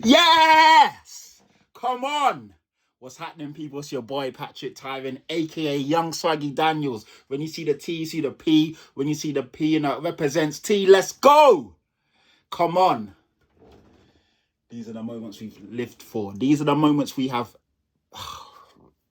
Yes! Come on! What's happening, people? It's your boy, Patrick Tyrant, a.k.a. Young Swaggy Daniels. When you see the T, you see the P. When you see the P, you know, it represents T. Let's go! Come on. These are the moments we've lived for. These are the moments we have...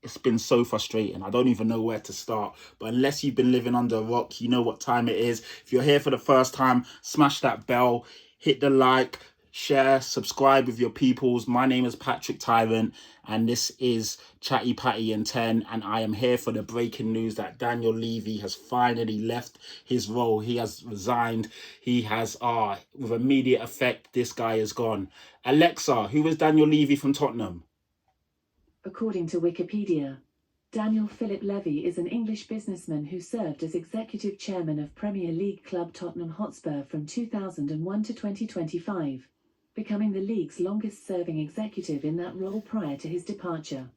It's been so frustrating. I don't even know where to start. But unless you've been living under a rock, you know what time it is. If you're here for the first time, smash that bell, hit the like, share, subscribe with your peoples. My name is Patrick Tyrant, and this is Chatty, Patty and 10, and I am here for the breaking news that Daniel Levy has finally left his role. He has resigned. He has, with immediate effect, this guy is gone. Alexa, who is Daniel Levy from Tottenham? According to Wikipedia, Daniel Philip Levy is an English businessman who served as Executive Chairman of Premier League club Tottenham Hotspur from 2001 to 2025, becoming the league's longest-serving executive in that role prior to his departure.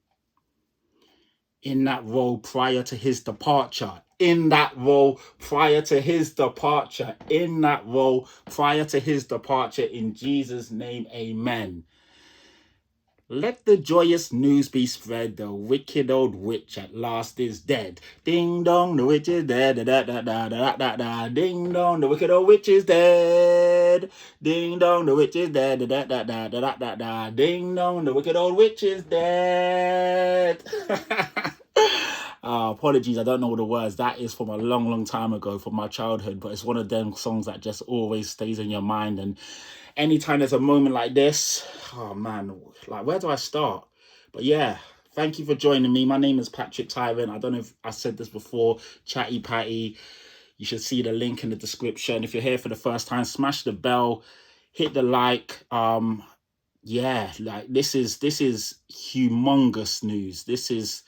In that role prior to his departure. In that role prior to his departure. In that role prior to his departure. In Jesus' name, amen. Let the joyous news be spread, the wicked old witch at last is dead. Ding dong, the witch is dead. Da, da, da, da, da, da. Ding dong, the wicked old witch is dead. Ding dong, the witch is dead. Da, da, da, da, da, da, da. Ding dong, the wicked old witch is dead. Apologies, I don't know the words. That is from a long time ago, from my childhood, but it's one of them songs that just always stays in your mind. And anytime there's a moment like this, oh man, like, where do I start? But yeah, thank you for joining me. My name is Patrick Tyrant. I don't know if I said this before. Chatty Patty. You should see the link in the description. If you're here for the first time, smash the bell, hit the like. Yeah, like this is humongous news. This is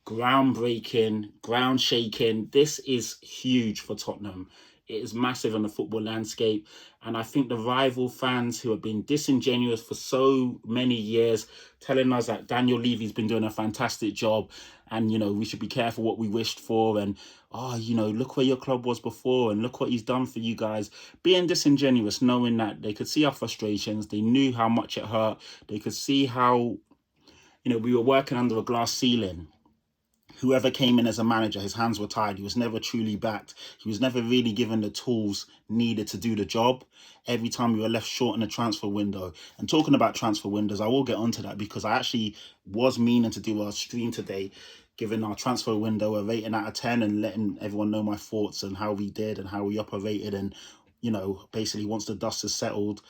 groundbreaking, ground shaking. This is huge for Tottenham. It is massive on the football landscape. And I think the rival fans who have been disingenuous for so many years, telling us that Daniel Levy's been doing a fantastic job and, you know, we should be careful what we wished for. And, you know, look where your club was before and look what he's done for you guys. Being disingenuous, knowing that they could see our frustrations. They knew how much it hurt. They could see how, you know, we were working under a glass ceiling. Whoever came in as a manager, his hands were tied. He was never truly backed. He was never really given the tools needed to do the job. Every time we were left short in the transfer window. And talking about transfer windows, I will get onto that because I actually was meaning to do a stream today, giving our transfer window a rating out of 10 and letting everyone know my thoughts and how we did and how we operated. And, you know, basically once the dust has settled,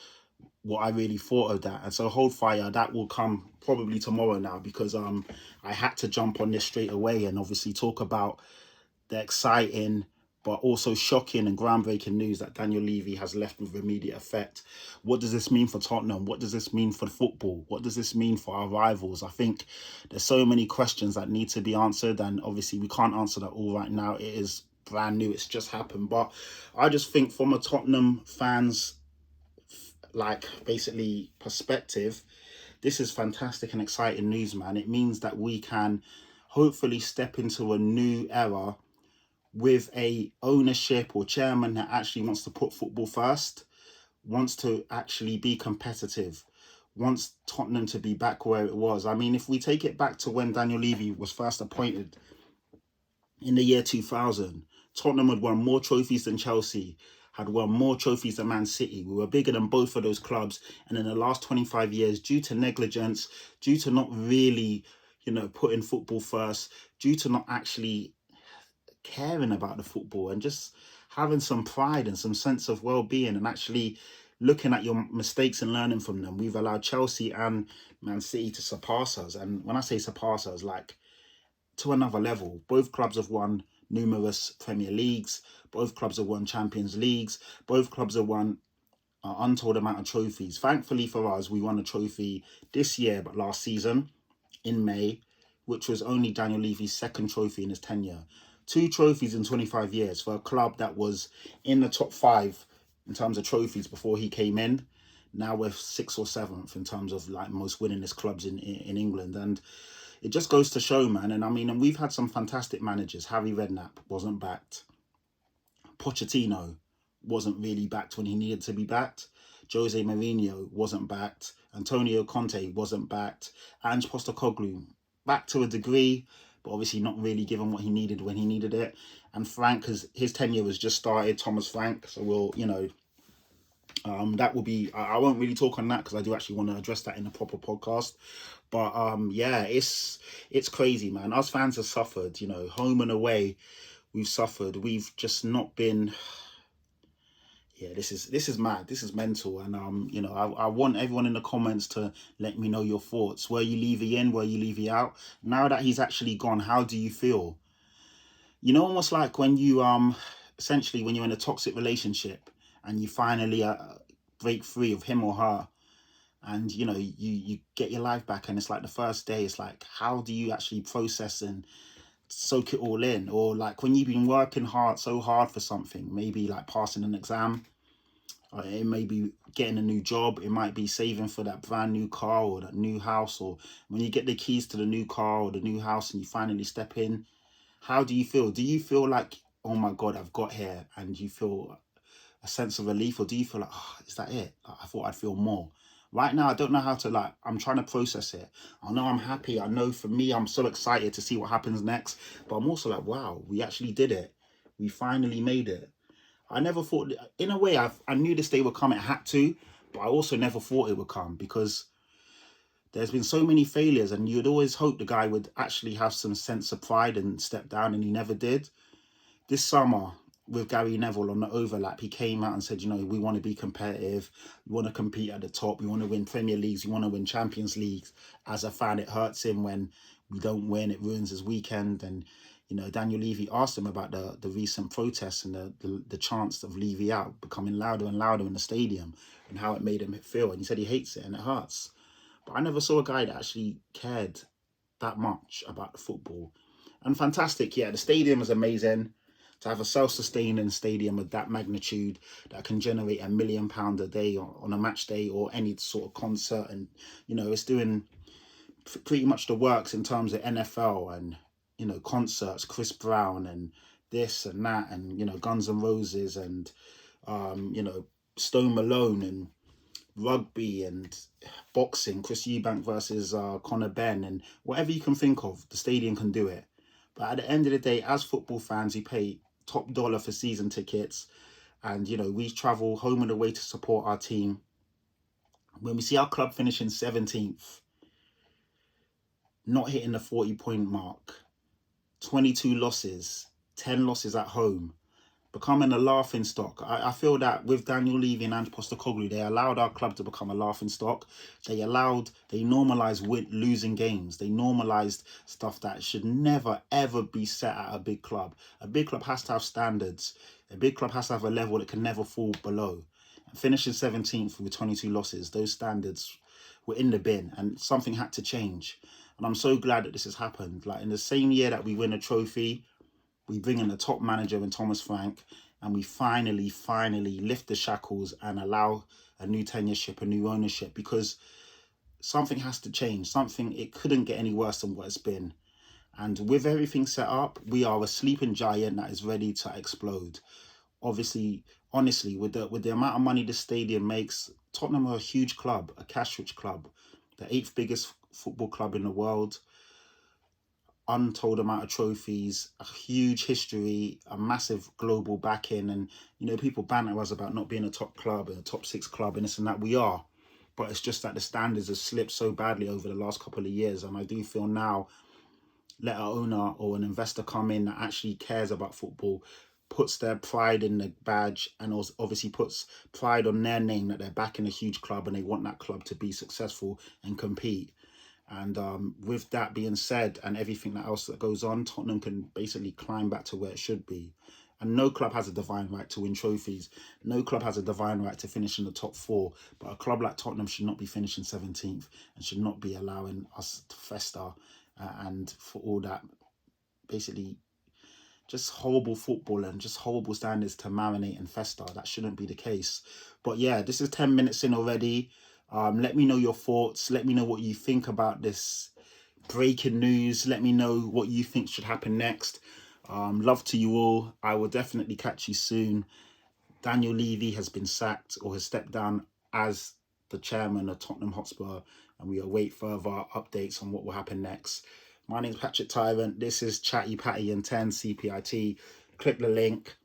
what I really thought of that. And so hold fire, that will come probably tomorrow now because I had to jump on this straight away and obviously talk about the exciting but also shocking and groundbreaking news that Daniel Levy has left with immediate effect. What does this mean for Tottenham? What does this mean for football? What does this mean for our rivals? I think there's so many questions that need to be answered, and obviously we can't answer that all right now. It is brand new, it's just happened. But I just think from a Tottenham fans basically perspective, this is fantastic and exciting news, man. It means that we can hopefully step into a new era with a ownership or chairman that actually wants to put football first, wants to actually be competitive, wants Tottenham to be back where it was. I mean, if we take it back to when Daniel Levy was first appointed in the year 2000, Tottenham had won more trophies than Chelsea, had won more trophies than Man City. We were bigger than both of those clubs. And in the last 25 years, due to negligence, due to not really, you know, putting football first, due to not actually caring about the football and just having some pride and some sense of well-being and actually looking at your mistakes and learning from them, we've allowed Chelsea and Man City to surpass us. And when I say surpass us, like to another level. Both clubs have won numerous Premier Leagues. Both clubs have won Champions Leagues. Both clubs have won an untold amount of trophies. Thankfully for us, we won a trophy this year, but last season in May, which was only Daniel Levy's second trophy in his tenure. 2 trophies in 25 years for a club that was in the top 5 in terms of trophies before he came in. Now we're 6th or 7th in terms of like most winningest clubs in England. And it just goes to show, man. And I mean, and we've had some fantastic managers. Harry Redknapp wasn't backed. Pochettino wasn't really backed when he needed to be backed. Jose Mourinho wasn't backed. Antonio Conte wasn't backed. Ange Postecoglou, back to a degree, but obviously not really given what he needed when he needed it. And Frank, because his tenure was just started, Thomas Frank. So we'll, that will be, I won't really talk on that because I do actually want to address that in a proper podcast. But yeah, it's crazy, man. Us fans have suffered, home and away. We've suffered. We've just not been. Yeah, this is mad. This is mental. And I want everyone in the comments to let me know your thoughts. Were you Levy in? Were you Levy out? Now that he's actually gone, how do you feel? Almost like when you essentially when you're in a toxic relationship and you finally break free of him or her, and you get your life back, and it's like the first day, it's like, how do you actually process and soak it all in? Or like when you've been working so hard for something, maybe like passing an exam, or it may be getting a new job, it might be saving for that brand new car or that new house, or when you get the keys to the new car or the new house and you finally step in, how do you feel? Do you feel like, oh my God, I've got here, and you feel a sense of relief? Or do you feel like, oh, is that it? I thought I'd feel more. Right now, I don't know how to, I'm trying to process it. I know I'm happy. I know for me, I'm so excited to see what happens next. But I'm also like, wow, we actually did it. We finally made it. I never thought, in a way, I knew this day would come. It had to. But I also never thought it would come, because there's been so many failures, and you'd always hope the guy would actually have some sense of pride and step down, and he never did. This summer, with Gary Neville on the overlap, he came out and said, we want to be competitive, we want to compete at the top, we want to win Premier Leagues, we want to win Champions Leagues. As a fan, it hurts him when we don't win, it ruins his weekend. And Daniel Levy asked him about the recent protests and the chants of Levy out becoming louder and louder in the stadium, and how it made him feel. And he said he hates it and it hurts. But I never saw a guy that actually cared that much about the football. And fantastic, yeah, the stadium is amazing. To have a self-sustaining stadium of that magnitude that can generate £1 million a day on a match day, or any sort of concert, and it's doing pretty much the works in terms of NFL and concerts, Chris Brown and this and that, and Guns N' Roses and Stone Malone, and rugby and boxing, Chris Eubank versus Conor Benn, and whatever you can think of, the stadium can do it. But at the end of the day, as football fans, we pay top dollar for season tickets, and we travel home and away to support our team. When we see our club finishing 17th, not hitting the 40-point mark, 22 losses, 10 losses at home, becoming a laughing stock. I feel that with Daniel Levy and Ange Postecoglou, they allowed our club to become a laughing stock. They normalised losing games. They normalised stuff that should never, ever be set at a big club. A big club has to have standards. A big club has to have a level that can never fall below. And finishing 17th with 22 losses, those standards were in the bin, and something had to change. And I'm so glad that this has happened. Like, in the same year that we win a trophy, we bring in a top manager in Thomas Frank, and we finally lift the shackles and allow a new tenureship, a new ownership, because something has to change. It couldn't get any worse than what it's been. And with everything set up, we are a sleeping giant that is ready to explode. Honestly, with the amount of money the stadium makes, Tottenham are a huge club, a cash-rich club, the 8th biggest football club in the world. Untold amount of trophies, a huge history, a massive global backing, and people banter us about not being a top club and a top 6 club and this and that. We are, but it's just that the standards have slipped so badly over the last couple of years. And I do feel now, let an owner or an investor come in that actually cares about football, puts their pride in the badge, and also obviously puts pride on their name, that they're backing a huge club and they want that club to be successful and compete. And with that being said, and everything else that goes on, Tottenham can basically climb back to where it should be. And no club has a divine right to win trophies. No club has a divine right to finish in the top 4. But a club like Tottenham should not be finishing 17th and should not be allowing us to fester and for all that basically just horrible football and just horrible standards to marinate and fester. That shouldn't be the case. But yeah, this is 10 minutes in already. Let me know your thoughts. Let me know what you think about this breaking news. Let me know what you think should happen next. Love to you all. I will definitely catch you soon. Daniel Levy has been sacked or has stepped down as the chairman of Tottenham Hotspur, and we await further updates on what will happen next. My name is Patrick Tyrant. This is Chatty Patty and 10 CPIT. Click the link,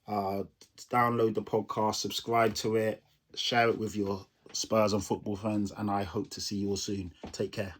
download the podcast, subscribe to it, share it with your Spurs and football friends, and I hope to see you all soon. Take care.